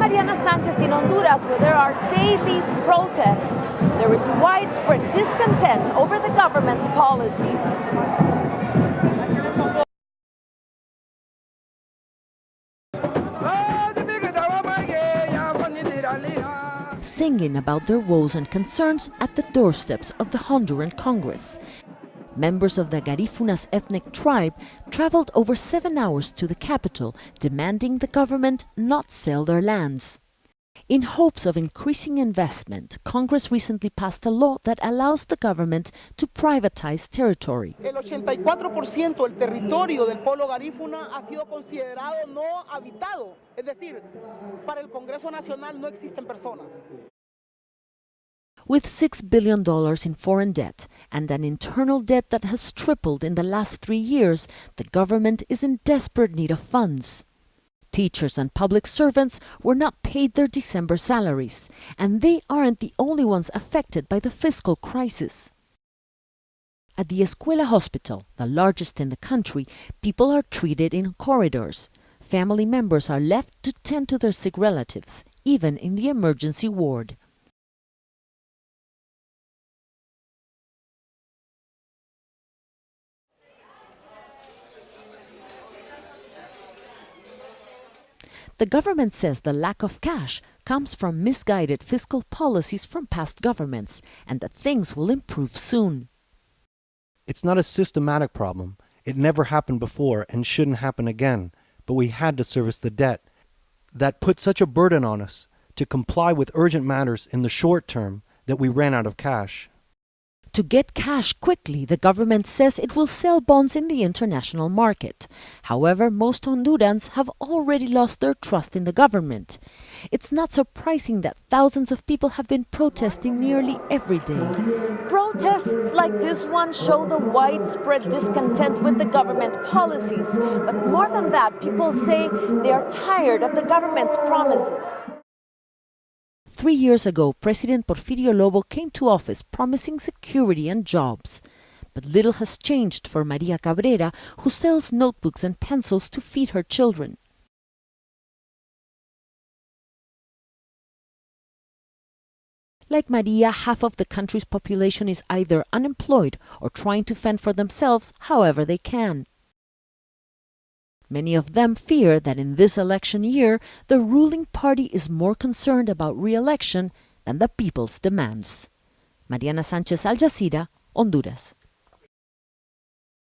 Mariana Sanchez in Honduras, where there are daily protests. There is widespread discontent over the government's policies. Singing about their woes and concerns at the doorsteps of the Honduran Congress. Members of the Garifunas ethnic tribe traveled over 7 hours to the capital, demanding the government not sell their lands. In hopes of increasing investment, Congress recently passed a law that allows the government to privatize territory. El 84% del territorio del pueblo garífuna ha sido considerado no habitado, es decir, para el Congreso Nacional no existen personas. With $6 billion in foreign debt and an internal debt that has tripled in the last 3 years, the government is in desperate need of funds. Teachers and public servants were not paid their December salaries, and they aren't the only ones affected by the fiscal crisis. At the Escuela Hospital, the largest in the country, people are treated in corridors. Family members are left to tend to their sick relatives, even in the emergency ward. The government says the lack of cash comes from misguided fiscal policies from past governments and that things will improve soon. It's not a systematic problem. It never happened before and shouldn't happen again, but we had to service the debt. That put such a burden on us to comply with urgent matters in the short term that we ran out of cash. To get cash quickly, the government says it will sell bonds in the international market. However, most Hondurans have already lost their trust in the government. It's not surprising that thousands of people have been protesting nearly every day. Protests like this one show the widespread discontent with the government policies. But more than that, people say they are tired of the government's promises. 3 years ago, President Porfirio Lobo came to office promising security and jobs. But little has changed for Maria Cabrera, who sells notebooks and pencils to feed her children. Like Maria, half of the country's population is either unemployed or trying to fend for themselves however they can. Many of them fear that in this election year, the ruling party is more concerned about re-election than the people's demands. Mariana Sanchez, Al Jazeera, Honduras.